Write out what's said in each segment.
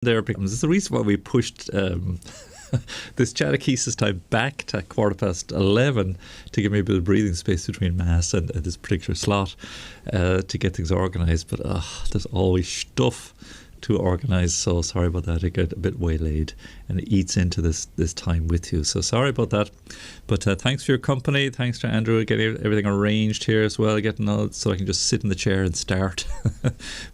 there becomes it's the reason why we pushed this Chatechesis time back to 11:15 to give me a bit of breathing space between Mass and this particular slot to get things organised. But there's always stuff to organise, so sorry about that. I get a bit waylaid and it eats into this time with you, so sorry about that. But thanks for your company. Thanks to Andrew getting everything arranged here as well, getting all so I can just sit in the chair and start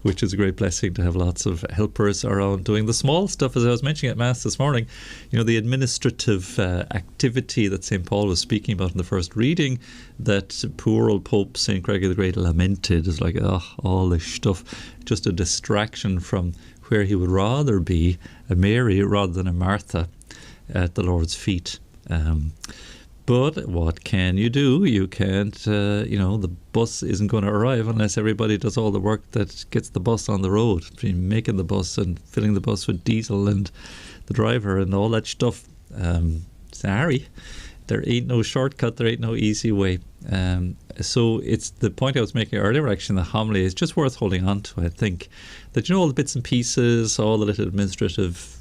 which is a great blessing to have lots of helpers around doing the small stuff, as I was mentioning at Mass this morning. You know, the administrative activity that St. Paul was speaking about in the first reading, that poor old Pope St. Gregory the Great lamented, is like, all this stuff, just a distraction from where he would rather be, a Mary rather than a Martha at the Lord's feet. But what can you do? You can't, the bus isn't going to arrive unless everybody does all the work that gets the bus on the road, between making the bus and filling the bus with diesel and the driver and all that stuff. Sorry, there ain't no shortcut, there ain't no easy way. So it's the point I was making earlier, actually, in the homily, is just worth holding on to, I think. That, all the bits and pieces, all the little administrative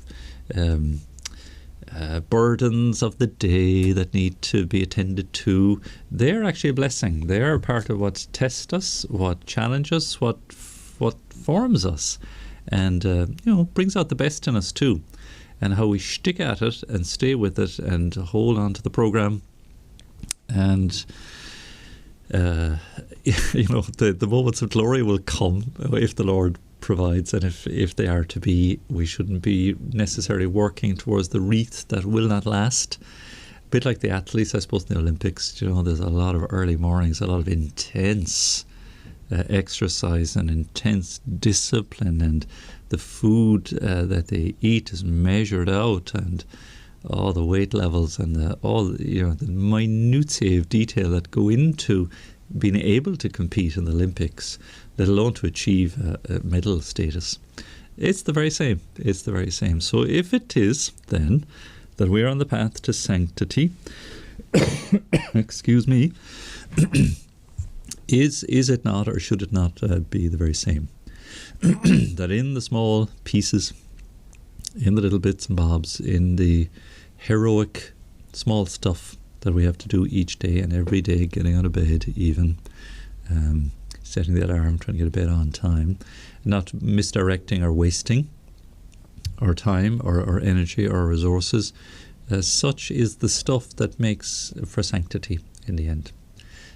burdens of the day that need to be attended to, they're actually a blessing. They are part of what tests us, what challenges us, what forms us, and brings out the best in us too. And how we stick at it and stay with it and hold on to the programme. And the moments of glory will come if the Lord provides, and if they are to be, we shouldn't be necessarily working towards the wreath that will not last. A bit like the athletes, I suppose, in the Olympics. There's a lot of early mornings, a lot of intense exercise and intense discipline, and the food that they eat is measured out, and all the weight levels and the minutiae of detail that go into being able to compete in the Olympics, let alone to achieve a medal status. It's the very same. It's the very same. So if it is then that we're on the path to sanctity, excuse me, is it not, or should it not be the very same? That in the small pieces, in the little bits and bobs, in the heroic small stuff that we have to do each day and every day, getting out of bed even, setting the alarm, trying to get to bed on time, not misdirecting or wasting our time or energy or resources. Such is the stuff that makes for sanctity in the end.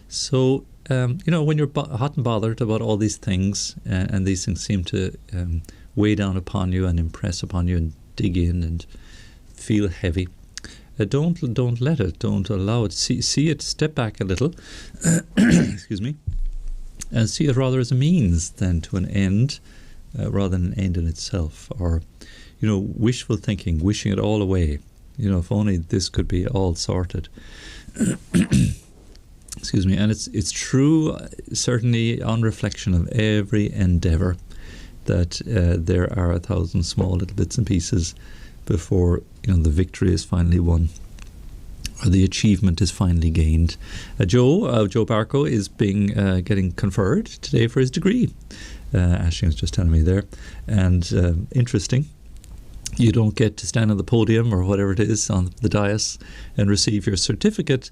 So, when you're hot and bothered about all these things, and these things seem to weigh down upon you and impress upon you and dig in and feel heavy, don't let it, don't allow it. See it, step back a little, excuse me, and see it rather as a means than to an end, rather than an end in itself. Or, wishful thinking, wishing it all away. If only this could be all sorted. Excuse me. And it's true, certainly on reflection of every endeavour, that there are 1,000 small little bits and pieces before the victory is finally won, or the achievement is finally gained. Joe Barco is getting conferred today for his degree. Aisling was just telling me there, and interesting. You don't get to stand on the podium or whatever it is on the dais and receive your certificate,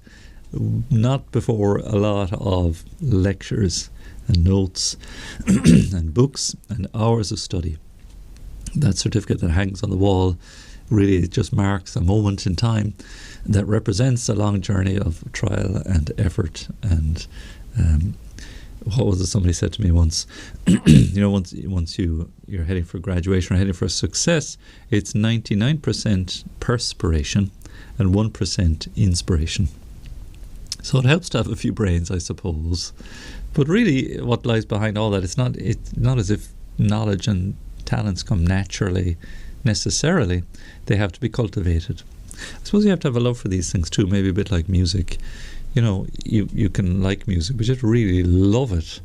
not before a lot of lectures and notes and books and hours of study. That certificate that hangs on the wall really just marks a moment in time that represents a long journey of trial and effort. And what was it somebody said to me once? Once you're heading for graduation or heading for success, it's 99% perspiration and 1% inspiration. So it helps to have a few brains, I suppose. But really, what lies behind all that, it's not as if knowledge and talents come naturally, necessarily. They have to be cultivated. I suppose you have to have a love for these things too, maybe a bit like music. You can like music, but you have to really love it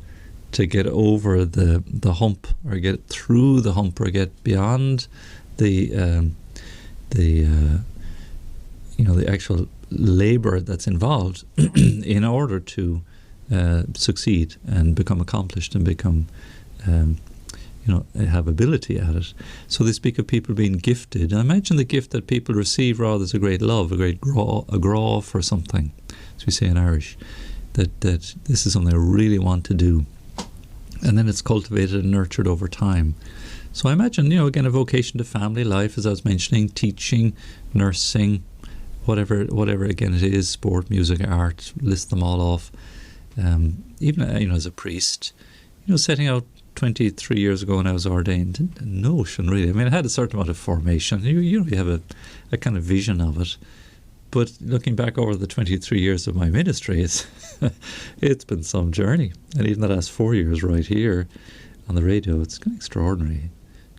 to get over the hump, or get through the hump, or get beyond the actual labour that's involved in order to succeed and become accomplished and become have ability at it. So they speak of people being gifted. I imagine the gift that people receive rather as a great love, a great graw for something, as we say in Irish, that this is something I really want to do. And then it's cultivated and nurtured over time. So I imagine, again, a vocation to family life, as I was mentioning, teaching, nursing, whatever again it is, sport, music, art, list them all off. Even, as a priest, setting out 23 years ago when I was ordained, a notion really. I mean, I had a certain amount of formation. You have a kind of vision of it. But looking back over the 23 years of my ministry, it's been some journey. And even the last 4 years right here on the radio, it's an extraordinary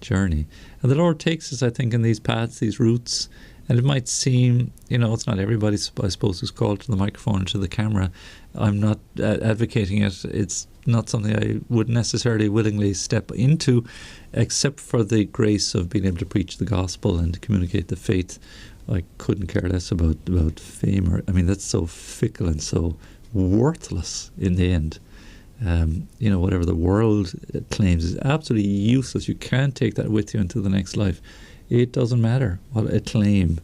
journey. And the Lord takes us, I think, in these paths, these routes. And it might seem, it's not everybody, I suppose, who's called to the microphone and to the camera. I'm not advocating it. It's not something I would necessarily willingly step into, except for the grace of being able to preach the gospel and to communicate the faith. I couldn't care less about fame. That's so fickle and so worthless in the end. Whatever the world claims is absolutely useless. You can't take that with you into the next life. It doesn't matter what acclaim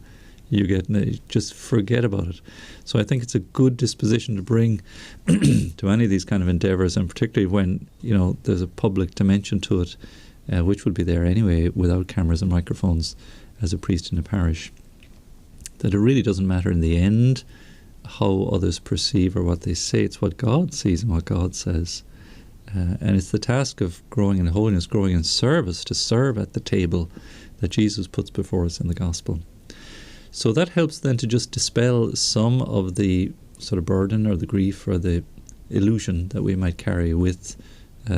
you get. Just forget about it. So I think it's a good disposition to bring to any of these kind of endeavours, and particularly when there's a public dimension to it, which would be there anyway without cameras and microphones as a priest in a parish. That it really doesn't matter in the end how others perceive or what they say. It's what God sees and what God says. And it's the task of growing in holiness, growing in service, to serve at the table that Jesus puts before us in the gospel. So that helps then to just dispel some of the sort of burden or the grief or the illusion that we might carry with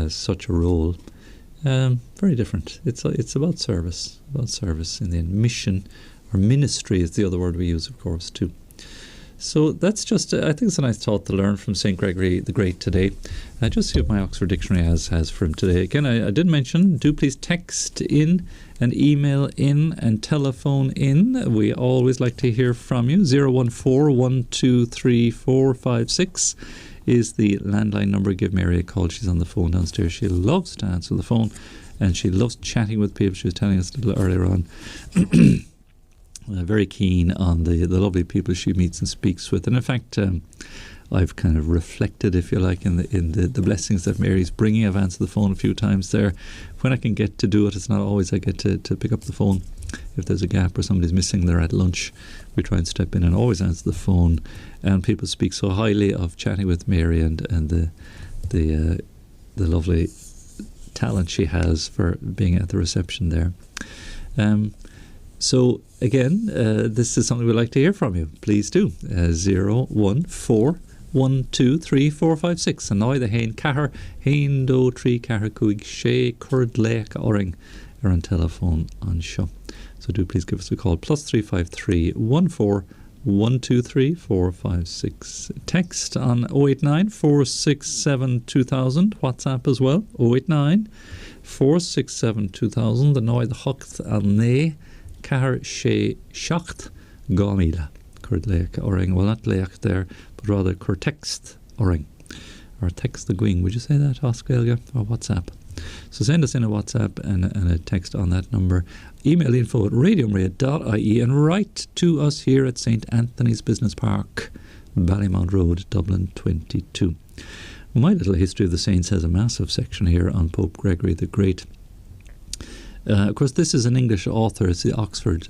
such a role. Very different. It's about service in the end. Mission or ministry is the other word we use, of course, too. So that's just, I think it's a nice thought to learn from St. Gregory the Great today. I just see what my Oxford Dictionary has for him today. Again, I did mention, do please text in and email in and telephone in. We always like to hear from you. 014-123-456 is the landline number. Give Mary a call. She's on the phone downstairs. She loves to answer the phone and she loves chatting with people. She was telling us a little earlier on. Very keen on the lovely people she meets and speaks with. And in fact, I've kind of reflected, if you like, in the blessings that Mary's bringing. I've answered the phone a few times there. When I can get to do it, it's not always I get to pick up the phone. If there's a gap or somebody's missing, they're at lunch, we try and step in and always answer the phone. And people speak so highly of chatting with Mary and the lovely talent she has for being at the reception there. So again, this is something we'd like to hear from you. Please do. 014-123-456. And now the hain cahar, hain do trí cahar cuig she curd lech oring are on telephone on show. So do please give us a call. +353 14 123 456. Text on 089 467 2000. WhatsApp as well. 089 467 2000. The now the hocht an ne. Cahar she shacht gamila. Curd leach oring. Well, not leach there, but rather cur text oring. Or text the gwing. Would you say that, Oscar, or WhatsApp? So send us in a WhatsApp and a text on that number. Email info@radiomaria.ie and write to us here at St. Anthony's Business Park, Ballymount Road, Dublin 22. My little history of the saints has a massive section here on Pope Gregory the Great. Of course, this is an English author. It's the Oxford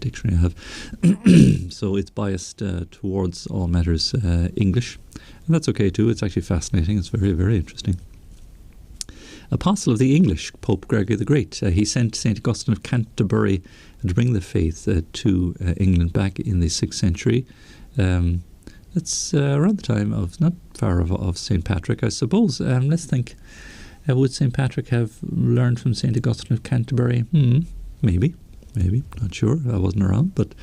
Dictionary I have. So it's biased towards all matters English. And that's okay too. It's actually fascinating. It's very, very interesting. Apostle of the English, Pope Gregory the Great. He sent St. Augustine of Canterbury to bring the faith to England back in the 6th century. That's around the time of, not far of St. Patrick, I suppose. Let's think. Would St. Patrick have learned from St. Augustine of Canterbury? Maybe, not sure. I wasn't around, but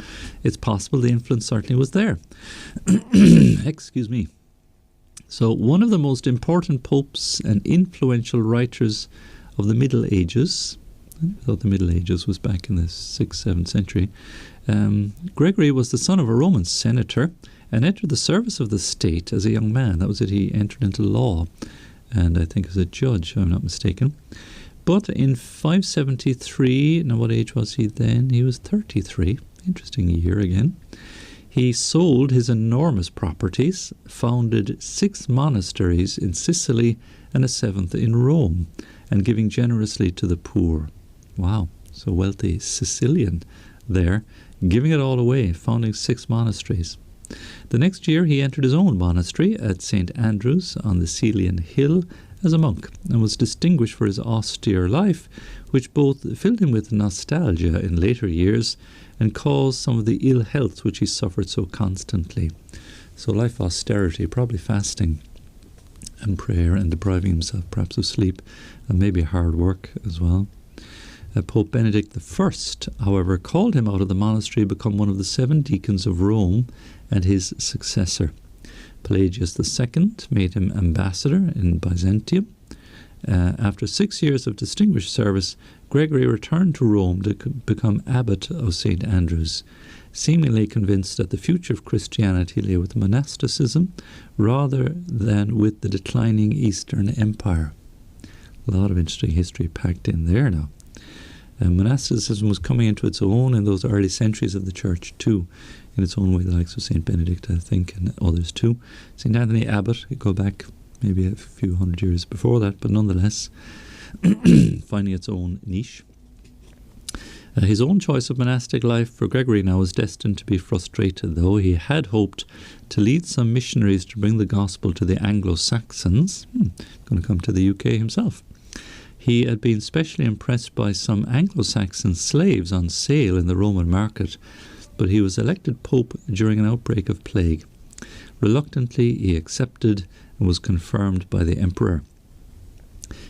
it's possible. The influence certainly was there. Excuse me. So one of the most important popes and influential writers of the Middle Ages, I thought the Middle Ages was back in the 6th, 7th century, Gregory was the son of a Roman senator and entered the service of the state as a young man. That was it. He entered into law, and I think as a judge, if I'm not mistaken. But in 573, now what age was he then? He was 33. Interesting year again. He sold his enormous properties, founded 6 monasteries in Sicily and a 7th in Rome, and giving generously to the poor. Wow, so wealthy Sicilian there, giving it all away, founding 6 monasteries. The next year he entered his own monastery at St. Andrew's on the Celian Hill as a monk, and was distinguished for his austere life, which both filled him with nostalgia in later years and caused some of the ill health which he suffered so constantly. So life austerity, probably fasting and prayer and depriving himself perhaps of sleep, and maybe hard work as well. Pope Benedict I, however, called him out of the monastery to become one of the 7 deacons of Rome and his successor. Pelagius II made him ambassador in Byzantium. After 6 years of distinguished service, Gregory returned to Rome to become abbot of St. Andrew's, seemingly convinced that the future of Christianity lay with monasticism rather than with the declining Eastern Empire. A lot of interesting history packed in there now. Monasticism was coming into its own in those early centuries of the Church too, in its own way, the likes of St. Benedict, I think, and others too. St. Anthony Abbot, you go back maybe a few hundred years before that, but nonetheless finding its own niche. His own choice of monastic life for Gregory now was destined to be frustrated, though he had hoped to lead some missionaries to bring the gospel to the Anglo-Saxons. Going to come to the UK himself. He had been specially impressed by some Anglo-Saxon slaves on sale in the Roman market, but he was elected pope during an outbreak of plague. Reluctantly, he accepted and was confirmed by the emperor.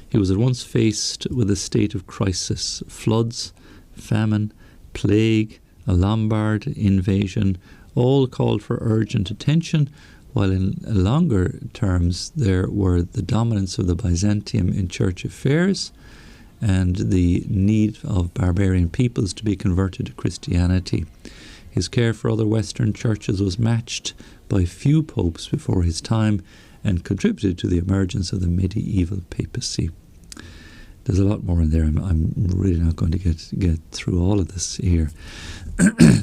He was at once faced with a state of crisis: floods, famine, plague, a Lombard invasion, all called for urgent attention, while in longer terms there were the dominance of the Byzantium in church affairs and the need of barbarian peoples to be converted to Christianity. His care for other Western churches was matched by few popes before his time and contributed to the emergence of the medieval papacy. There's a lot more in there. I'm really not going to get through all of this here.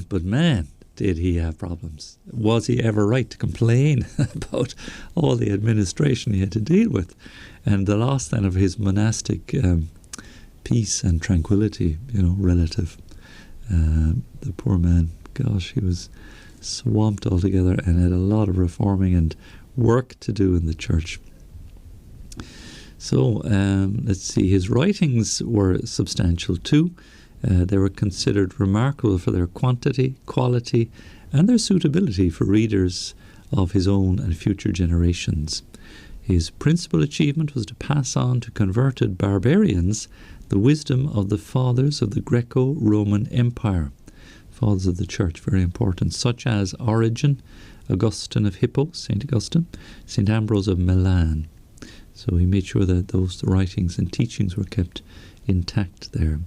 But man, did he have problems. Was he ever right to complain about all the administration he had to deal with, and the loss then of his monastic peace and tranquility, relative. The poor man, gosh, he was swamped altogether and had a lot of reforming and work to do in the church. So let's see, his writings were substantial too. They were considered remarkable for their quantity, quality, and their suitability for readers of his own and future generations. His principal achievement was to pass on to converted barbarians the wisdom of the fathers of the Greco-Roman Empire. Fathers of the Church, very important, such as Origen, Augustine of Hippo, St. Augustine, St. Ambrose of Milan. So he made sure that those writings and teachings were kept intact there.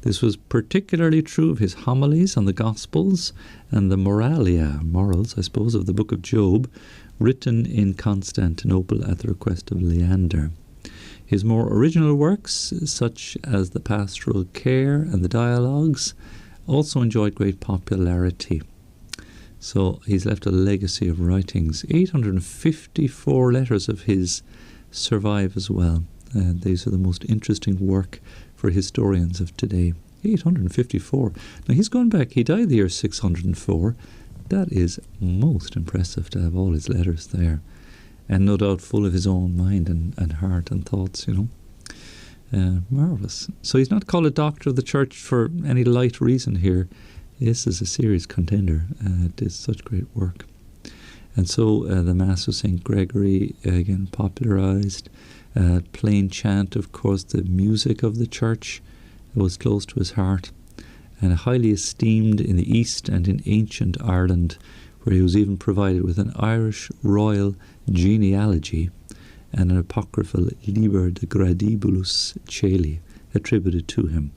This was particularly true of his homilies on the Gospels and the Moralia, morals, I suppose, of the Book of Job, written in Constantinople at the request of Leander. His more original works, such as the Pastoral Care and the Dialogues, also enjoyed great popularity. So he's left a legacy of writings. 854 letters of his survive as well. These are the most interesting work for historians of today. 854. Now he's gone back, he died the year 604. That is most impressive to have all his letters there. And no doubt full of his own mind and heart and thoughts, marvellous. So he's not called a doctor of the church for any light reason here. This is a serious contender. Did such great work. And so the Mass of St. Gregory, again, popularized. Plain chant, of course, the music of the church was close to his heart, and highly esteemed in the East and in ancient Ireland, where he was even provided with an Irish royal genealogy and an apocryphal Liber de Gradibulus Caeli attributed to him.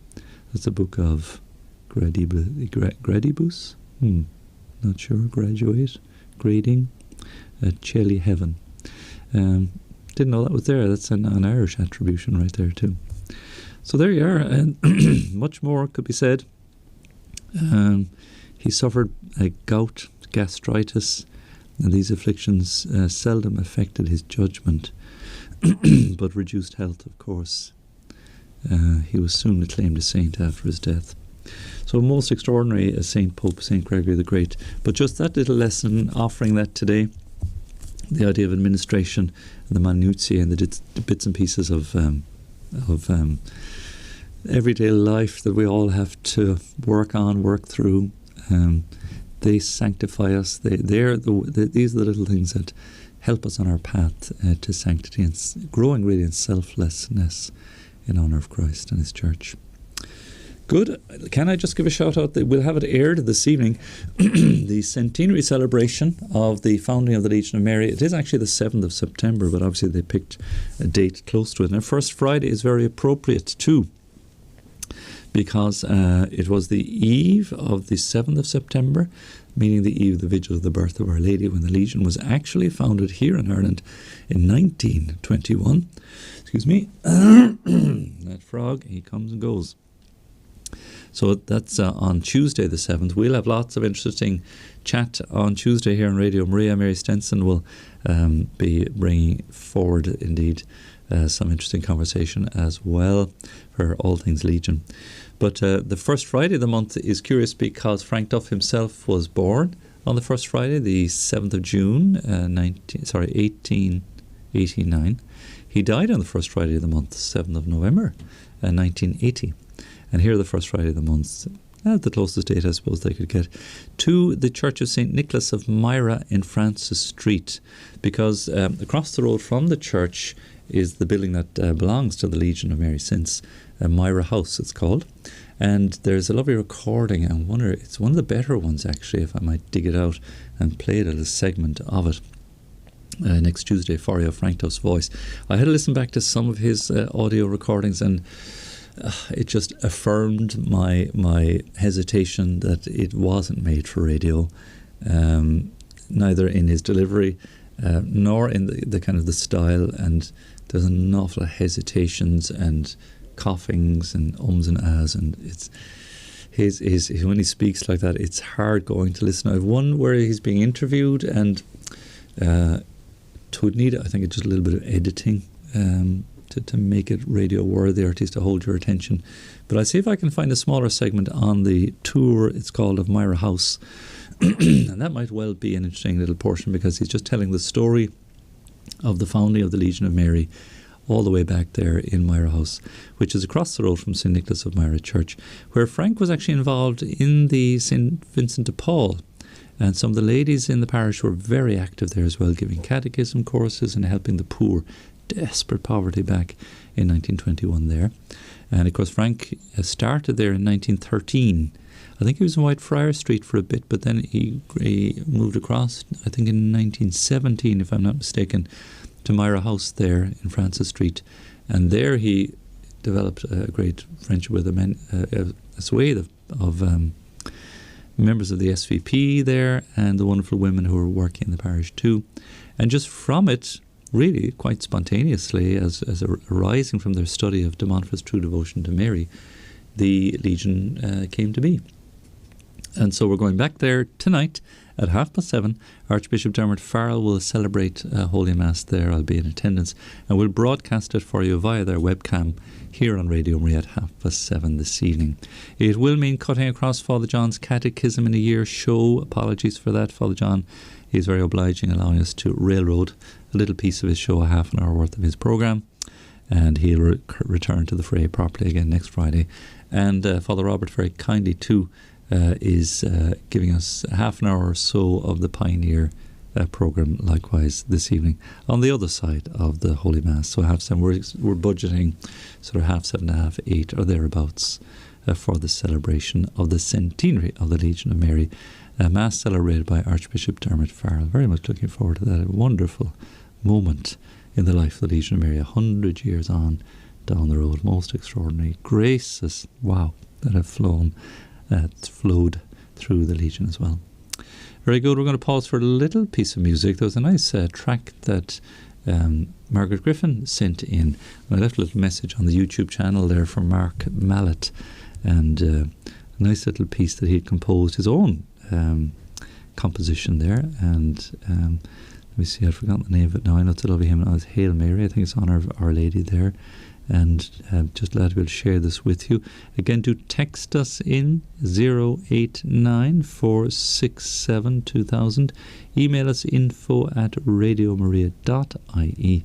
That's a book of Gradibus? Not sure. Grading, Caeli Heaven. Didn't know that was there. That's an Irish attribution right there too. So there you are, and much more could be said. He suffered gout, gastritis, and these afflictions seldom affected his judgment, but reduced health, of course. He was soon acclaimed a saint after his death. So most extraordinary as Saint Pope Saint Gregory the Great. But just that little lesson, offering that today, the idea of administration and the minutiae and the bits and pieces of everyday life that we all have to work on, work through. They sanctify us. These are the little things that help us on our path to sanctity and growing really in selflessness in honour of Christ and His Church. Good. Can I just give a shout out? We'll have it aired this evening. The centenary celebration of the founding of the Legion of Mary. It is actually the 7th of September, but obviously they picked a date close to it. And First Friday is very appropriate too, because it was the eve of the 7th of September, meaning the eve of the vigil of the birth of Our Lady, when the Legion was actually founded here in Ireland in 1921. Excuse me. That frog, he comes and goes. So that's on Tuesday the 7th. We'll have lots of interesting chat on Tuesday here on Radio Maria. Mary Stenson will be bringing forward indeed some interesting conversation as well for all things Legion. But the first Friday of the month is curious because Frank Duff himself was born on the first Friday, the 7th of June, 1889. He died on the first Friday of the month, 7th of November, 1980. And here the first Friday of the month, the closest date I suppose they could get, to the Church of St. Nicholas of Myra in Francis Street, because across the road from the church is the building that belongs to the Legion of Mary since, Myra House it's called. And there's a lovely recording, I wonder, it's one of the better ones actually, if I might dig it out and play it as a segment of it. Next Tuesday for you, Frank Duff's voice. I had to listen back to some of his audio recordings, and it just affirmed my hesitation that it wasn't made for radio, neither in his delivery nor in the kind of the style. And there's an awful lot of hesitations and coughings and ums and ahs, and it's his when he speaks like that, it's hard going to listen. I have one where he's being interviewed, and it would need, I think, just a little bit of editing to make it radio worthy, or at least to hold your attention. But I'll see if I can find a smaller segment on the tour, it's called, of Myra House. And that might well be an interesting little portion, because he's just telling the story of the founding of the Legion of Mary all the way back there in Myra House, which is across the road from St. Nicholas of Myra Church, where Frank was actually involved in the St. Vincent de Paul. And some of the ladies in the parish were very active there as well, giving catechism courses and helping the poor, desperate poverty back in 1921 there. And of course Frank started there in 1913. I think he was in Whitefriars Street for a bit, but then he moved across, I think in 1917 if I'm not mistaken, to Myra House there in Francis Street. And there he developed a great friendship with a swathe of members of the SVP there, and the wonderful women who were working in the parish too. And just from it, really quite spontaneously, as arising from their study of De Montfort's True Devotion to Mary, the Legion came to be. And so we're going back there tonight at 7:30. Archbishop Dermot Farrell will celebrate Holy Mass there. I'll be in attendance, and we'll broadcast it for you via their webcam here on Radio Maria at 7:30 this evening. It will mean cutting across Father John's Catechism in a Year show. Apologies for that. Father John is very obliging, allowing us to railroad a little piece of his show, a half an hour worth of his programme, and he'll return to the fray properly again next Friday. And Father Robert very kindly too is giving us half an hour or so of the Pioneer programme likewise this evening on the other side of the Holy Mass. So 7:30, we're budgeting sort of 7:30, 8 or thereabouts for the celebration of the centenary of the Legion of Mary, a Mass celebrated by Archbishop Dermot Farrell. Very much looking forward to that. A wonderful moment in the life of the Legion of Mary, 100 years on down the road. Most extraordinary graces, wow, that have flowed through the Legion as well. Very good. We're going to pause for a little piece of music. There was a nice track that Margaret Griffin sent in. I left a little message on the YouTube channel there from Mark Mallet, and a nice little piece that he'd composed, his own composition there. And let me see, I've forgotten the name of it now. I know it's a lovely hymn. It's Hail Mary. I think it's Honour of Our Lady there. And just glad to be able to share this with you. Again, do text us in 089-467-2000. Email us info@radiomaria.ie,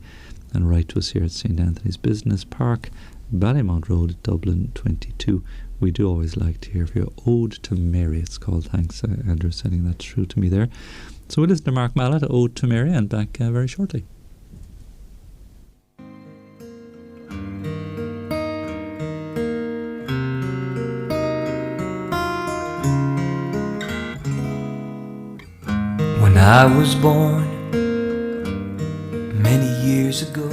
and write to us here at St. Anthony's Business Park, Ballymount Road, Dublin 22. We do always like to hear from you. Ode to Mary, it's called. Thanks, Andrew, sending that through to me there. So we'll listen to Mark Mallet, Ode to Mary, and back very shortly. When I was born many years ago,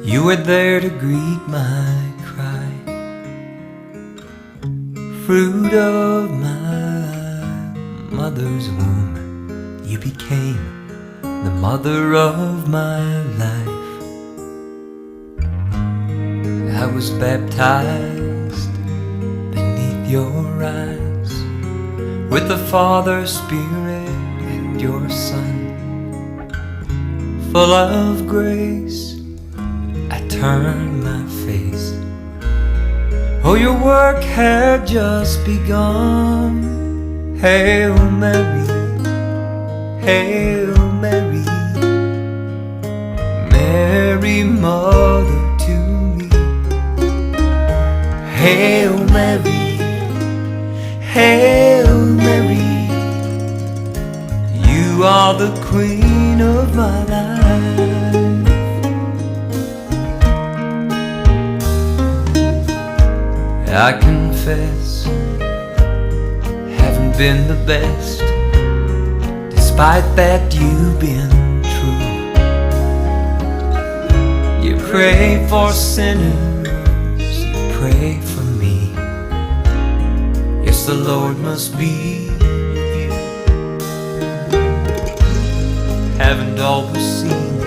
you were there to greet my cry. Fruit of my mother's womb, you became the mother of my life. I was baptized beneath your eyes with the Father, Spirit, and your Son. Full of grace, I turned my face. Oh, your work had just begun. Hail Mary, Hail Mary, Mary, Mother to me. Hail Mary, Hail Mary, you are the Queen of my life. I confess, haven't been the best. Despite that, you've been true. You pray for sinners, you pray for me. Yes, the Lord must be with you. Haven't always seen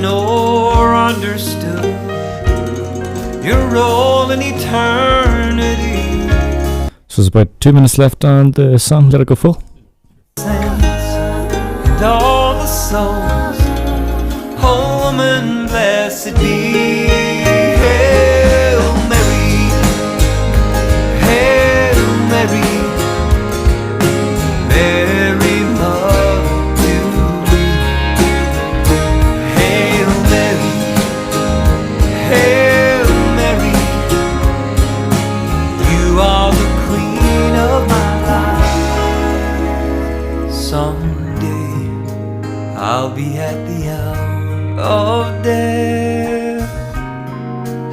nor understood your role in eternity. So there's about 2 minutes left on the song Let It Go Full. And all the souls, oh woman, blessed be. Hail Mary, Hail Mary, Mary, Mother to me. Hail Mary, Hail Mary, you are the Queen of my life. Someday I'll be at the hour of death.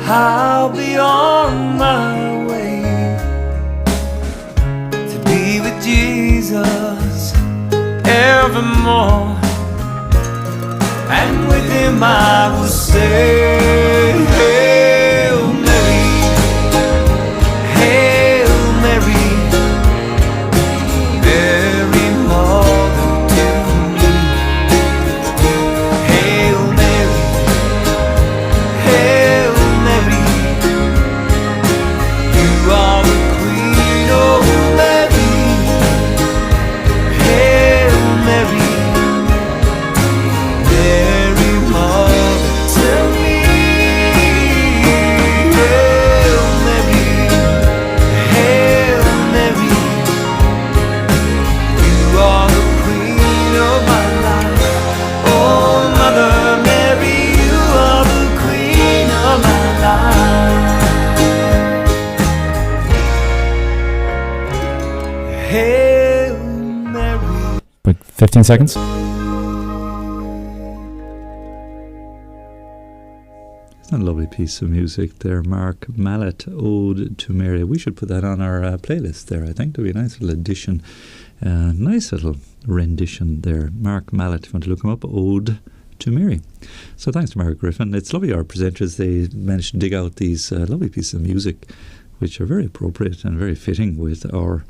I'll be on my way to be with Jesus evermore, and with him I will say, Hail Mary, Hail Mary, Mary, Mother to me. Hail Mary, Hail Mary, you are the Queen of Mary. Hail Mary, Mary, Mother to me. Hail Mary, Hail Mary, you are the Queen of my life. Oh, Mother Mary, you are the Queen of my life. Hail Mary. About 15 seconds. Isn't that a lovely piece of music there? Mark Mallet, Ode to Mary. We should put that on our playlist there, I think. There'll be a nice little addition. Nice little rendition there. Mark Mallet, if you want to look him up, Ode to Mary. So thanks to Margaret Griffin. It's lovely our presenters, they managed to dig out these lovely pieces of music which are very appropriate and very fitting with our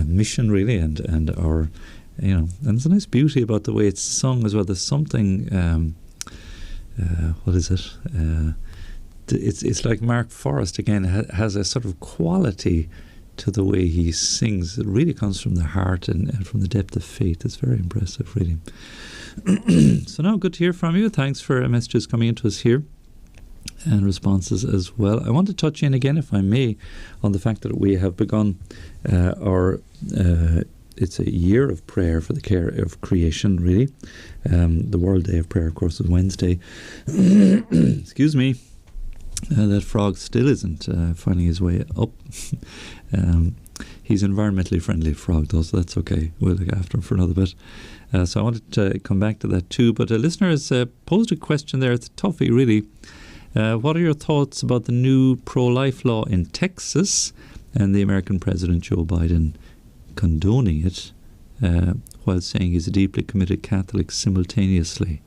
mission really, and our And there's a nice beauty about the way it's sung as well. There's something, what is it? It's like Mark Forrest again, has a sort of quality to the way he sings. It really comes from the heart and from the depth of faith. It's very impressive, really. So now, good to hear from you. Thanks for messages coming into us here and responses as well. I want to touch in again, if I may, on the fact that we have begun it's a year of prayer for the care of creation, really. The World Day of Prayer, of course, is Wednesday. Excuse me. That frog still isn't finding his way up. He's an environmentally friendly frog, though, so that's okay. We'll look after him for another bit. So I wanted to come back to that too. But a listener has posed a question there. It's a toughie, really. What are your thoughts about the new pro-life law in Texas and the American President Joe Biden condoning it while saying he's a deeply committed Catholic simultaneously?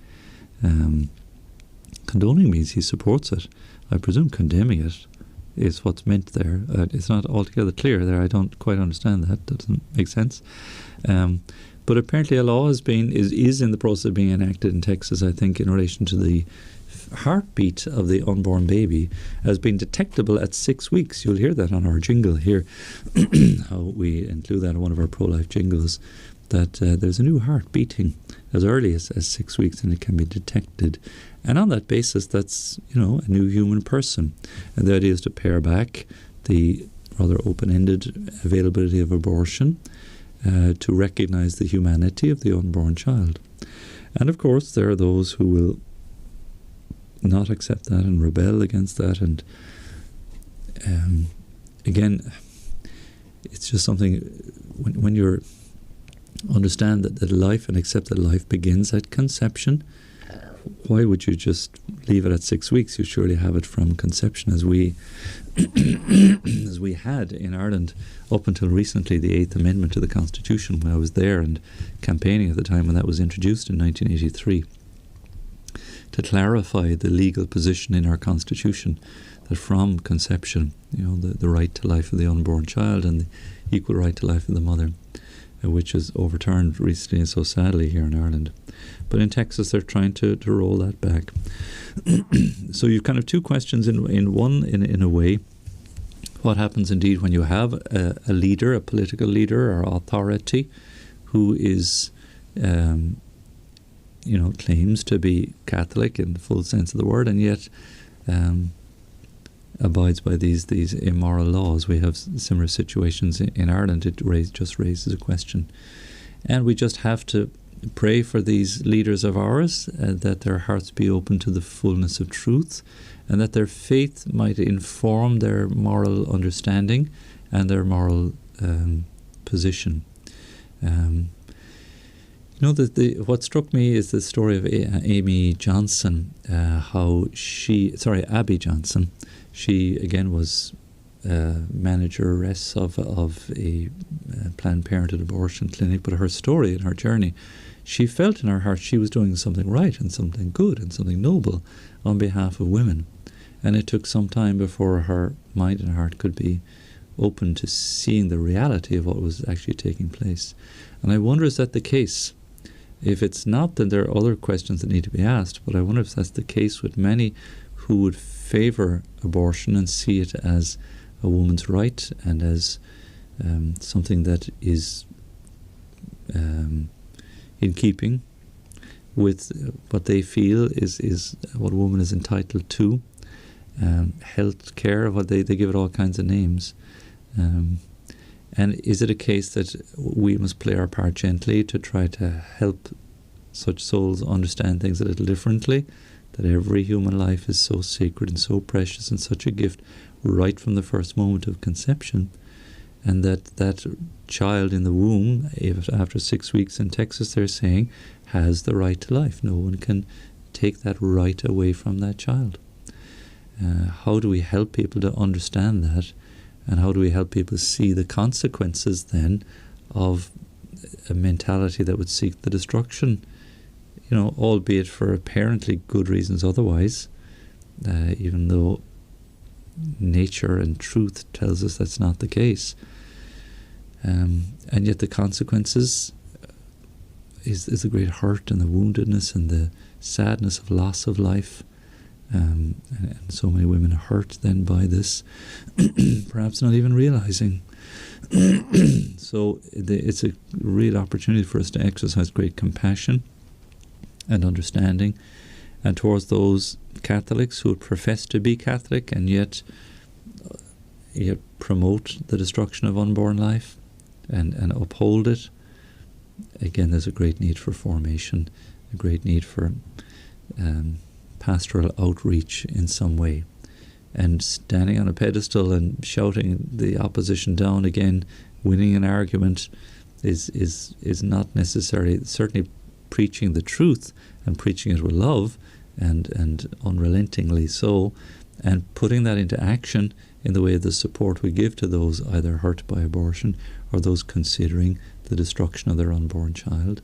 Condoning means he supports it. I presume condemning it is what's meant there. It's not altogether clear there. I don't quite understand that. Doesn't make sense. But apparently a law is in the process of being enacted in Texas, I think, in relation to the heartbeat of the unborn baby as being detectable at 6 weeks. You'll hear that on our jingle here, how we include that in one of our pro-life jingles, that there's a new heart beating as early as 6 weeks, and it can be detected. And on that basis, that's, a new human person. And the idea is to pare back the rather open-ended availability of abortion, to recognize the humanity of the unborn child. And of course, there are those who will not accept that and rebel against that. And again, it's just something, when you understand that life and accept that life begins at conception, why would you just leave it at 6 weeks? You surely have it from conception, as we as we had in Ireland up until recently, the 8th Amendment to the Constitution, when I was there and campaigning at the time when that was introduced in 1983, to clarify the legal position in our Constitution that from conception, the right to life of the unborn child and the equal right to life of the mother, which is overturned recently and so sadly here in Ireland. But in Texas, they're trying to roll that back. So you've kind of two questions in one, in a way. What happens indeed when you have a leader, a political leader or authority, who is, claims to be Catholic in the full sense of the word, and yet abides by these immoral laws. We have similar situations in Ireland. It just raises a question. And we just have to pray for these leaders of ours, that their hearts be open to the fullness of truth, and that their faith might inform their moral understanding and their moral position. What struck me is the story of Amy Johnson, Abby Johnson. She again was manageress of a Planned Parenthood abortion clinic, but her story and her journey, she felt in her heart she was doing something right and something good and something noble on behalf of women. And it took some time before her mind and heart could be open to seeing the reality of what was actually taking place. And I wonder, is that the case? If it's not, then there are other questions that need to be asked, but I wonder if that's the case with many who would favour abortion and see it as a woman's right and as something that is in keeping with what they feel is what a woman is entitled to. Health care, what they give it all kinds of names. And is it a case that we must play our part gently to try to help such souls understand things a little differently? That every human life is so sacred and so precious and such a gift right from the first moment of conception, and that child in the womb, if after 6 weeks in Texas, they're saying, has the right to life. No one can take that right away from that child. How do we help people to understand that? And how do we help people see the consequences then of a mentality that would seek the destruction, albeit for apparently good reasons otherwise, even though nature and truth tells us that's not the case. And yet the consequences is the great hurt and the woundedness and the sadness of loss of life. And so many women hurt then by this, perhaps not even realizing. So it's a real opportunity for us to exercise great compassion and understanding, and towards those Catholics who would profess to be Catholic and yet promote the destruction of unborn life and uphold it. Again, there's a great need for formation, a great need for pastoral outreach in some way. And standing on a pedestal and shouting the opposition down again, winning an argument, is not necessarily, certainly preaching the truth and preaching it with love and unrelentingly so, and putting that into action in the way of the support we give to those either hurt by abortion or those considering the destruction of their unborn child.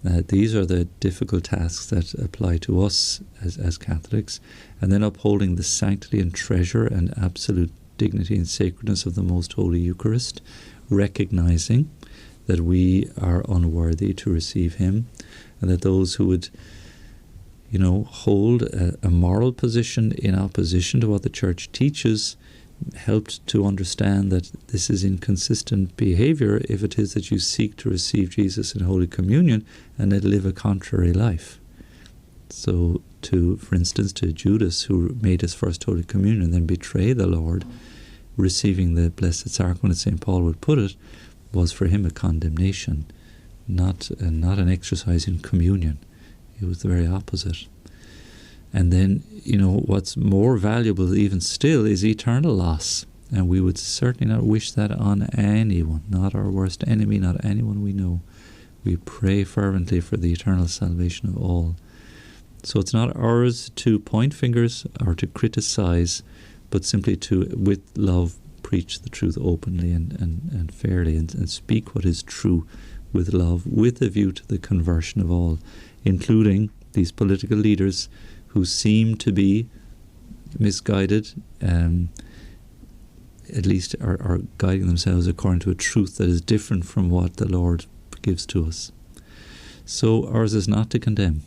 These are the difficult tasks that apply to us as Catholics, and then upholding the sanctity and treasure and absolute dignity and sacredness of the Most Holy Eucharist, recognizing that we are unworthy to receive Him, and that those who would hold a moral position in opposition to what the Church teaches helped to understand that this is inconsistent behaviour if it is that you seek to receive Jesus in Holy Communion and then live a contrary life. So for instance, to Judas, who made his first Holy Communion and then betrayed the Lord, receiving the Blessed Sacrament, as St. Paul would put it, was for him a condemnation, not an exercise in communion. It was the very opposite. And then, what's more valuable even still is eternal loss. And we would certainly not wish that on anyone, not our worst enemy, not anyone we know. We pray fervently for the eternal salvation of all. So it's not ours to point fingers or to criticize, but simply to, with love, preach the truth openly and fairly and speak what is true with love, with a view to the conversion of all, including these political leaders who seem to be misguided, at least are guiding themselves according to a truth that is different from what the Lord gives to us. So ours is not to condemn,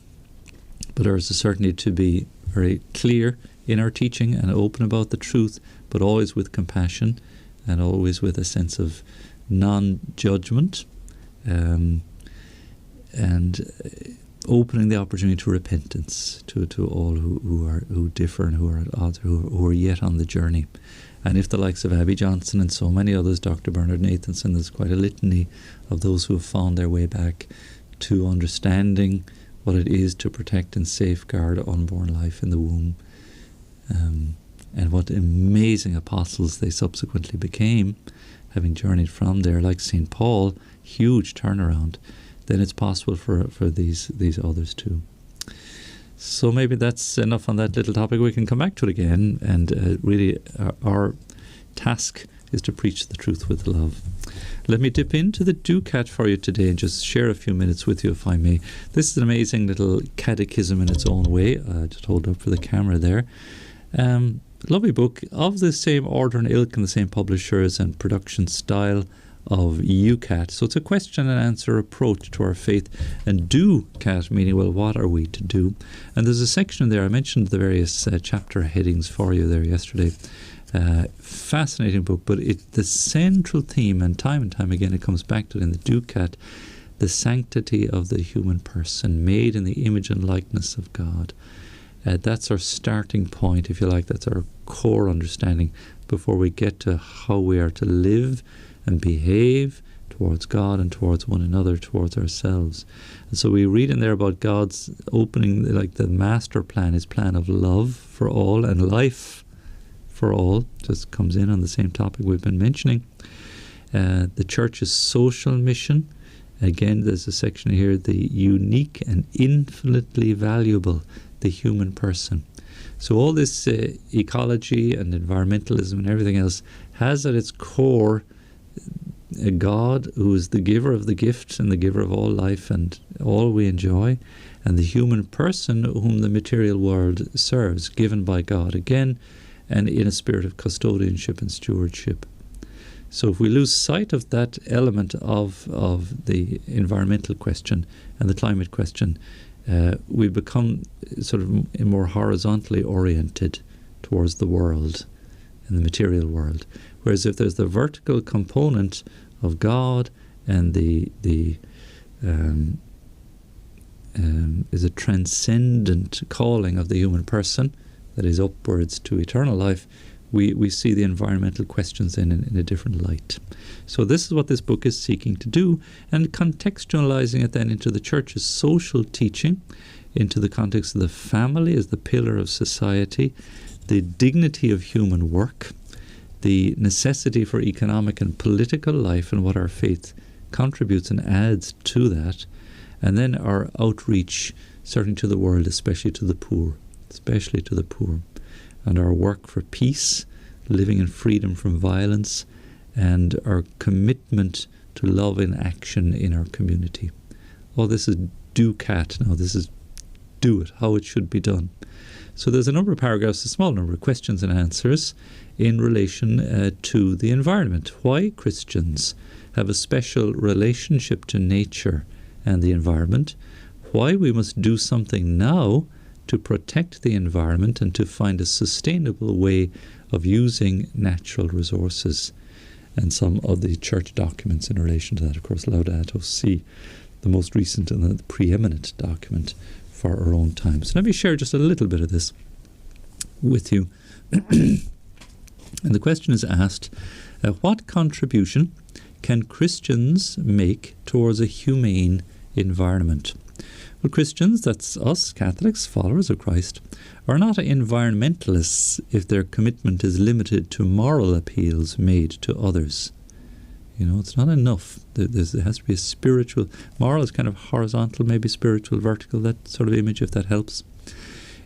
but ours is certainly to be very clear in our teaching and open about the truth, but always with compassion and always with a sense of non-judgment, and opening the opportunity to repentance to all who differ and who are at odds, who are yet on the journey. And if the likes of Abby Johnson and so many others, Dr. Bernard Nathanson, there's quite a litany of those who have found their way back to understanding what it is to protect and safeguard unborn life in the womb, and what amazing apostles they subsequently became, having journeyed from there, like St. Paul, huge turnaround. Then it's possible for these others too. So maybe that's enough on that little topic. We can come back to it again, and really our task is to preach the truth with love. Let me dip into the Ducat for you today and just share a few minutes with you, if I may. This is an amazing little catechism in its own way. Just hold up for the camera there. Lovely book of the same order and ilk and the same publishers and production style of UCAT. So it's a question and answer approach to our faith. And do-cat meaning, well, what are we to do? And there's a section in there, I mentioned the various chapter headings for you there yesterday. Fascinating book, but the central theme, and time again it comes back to it in the Ducat, the sanctity of the human person, made in the image and likeness of God. That's our starting point, if you like. That's our core understanding before we get to how we are to live and behave towards God and towards one another, towards ourselves. And so we read in there about God's opening, like the master plan, his plan of love for all and life for all, just comes in on the same topic we've been mentioning. The Church's social mission, again there's a section here, the unique and infinitely valuable, the human person. So all this ecology and environmentalism and everything else has at its core a God who is the giver of the gift and the giver of all life and all we enjoy, and the human person whom the material world serves, given by God again, and in a spirit of custodianship and stewardship. So if we lose sight of that element of the environmental question and the climate question, we become sort of more horizontally oriented towards the world and the material world. Whereas if there's the vertical component of God and is a transcendent calling of the human person that is upwards to eternal life, we see the environmental questions in a different light. So this is what this book is seeking to do, and contextualizing it then into the church's social teaching, into the context of the family as the pillar of society, the dignity of human work, the necessity for economic and political life, and what our faith contributes and adds to that, and then our outreach certainly to the world, especially to the poor, and our work for peace, living in freedom from violence, and our commitment to love in action in our community. Oh, this is do cat now. This is do it, how it should be done. So there's a number of paragraphs, a small number of questions and answers in relation to the environment. Why Christians have a special relationship to nature and the environment. Why we must do something now to protect the environment and to find a sustainable way of using natural resources. And some of the church documents in relation to that, of course, Laudato Si, the most recent and the preeminent document for our own time. So let me share just a little bit of this with you. And the question is asked, what contribution can Christians make towards a humane environment? Well, Christians, that's us, Catholics, followers of Christ, are not environmentalists if their commitment is limited to moral appeals made to others. You know, it's not enough. There has to be a spiritual, moral is kind of horizontal, maybe spiritual, vertical, that sort of image, if that helps.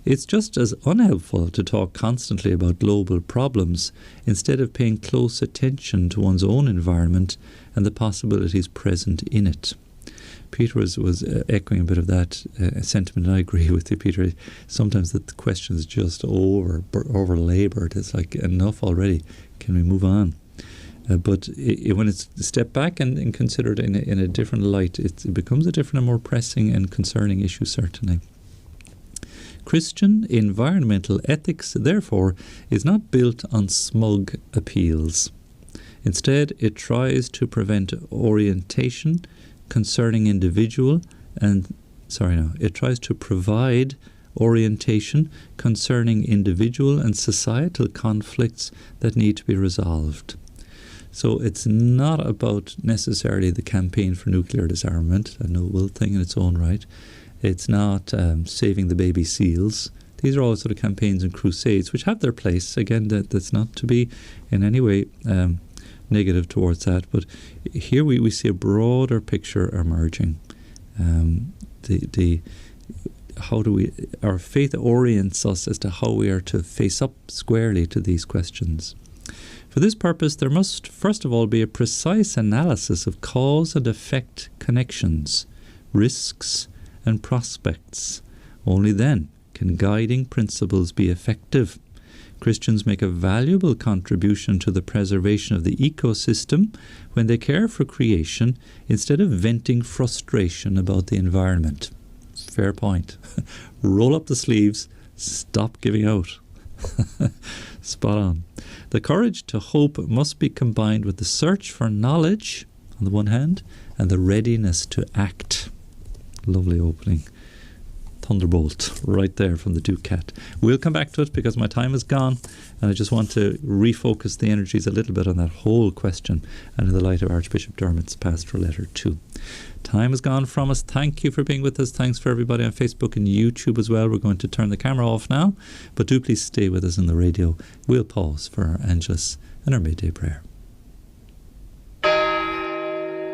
It's just as unhelpful to talk constantly about global problems instead of paying close attention to one's own environment and the possibilities present in it. Peter was echoing a bit of that sentiment, and I agree with you, Peter. Sometimes the question is just over-laboured. It's like, enough already. Can we move on? But when it's stepped back and considered in a different light, it becomes a different and more pressing and concerning issue, certainly. Christian environmental ethics, therefore, is not built on smug appeals. Instead, it tries to prevent orientation concerning it tries to provide orientation concerning individual and societal conflicts that need to be resolved. So it's not about necessarily the campaign for nuclear disarmament, a noble thing in its own right. It's not saving the baby seals. These are all sort of campaigns and crusades which have their place. Again, that's not to be in any way negative towards that, but here we see a broader picture emerging. Our faith orients us as to how we are to face up squarely to these questions. For this purpose, there must first of all be a precise analysis of cause and effect connections, risks and prospects. Only then can guiding principles be effective. Christians make a valuable contribution to the preservation of the ecosystem when they care for creation instead of venting frustration about the environment. Fair point. Roll up the sleeves, stop giving out. Spot on. The courage to hope must be combined with the search for knowledge on the one hand and the readiness to act. Lovely opening. Thunderbolt right there from the Duke Cat. We'll come back to it because my time is gone, and I just want to refocus the energies a little bit on that whole question and in the light of Archbishop Dermot's pastoral letter too. Time is gone from us. Thank you for being with us. Thanks for everybody on Facebook and YouTube as well. We're going to turn the camera off now, but do please stay with us in the radio. We'll pause for our Angelus and our midday prayer.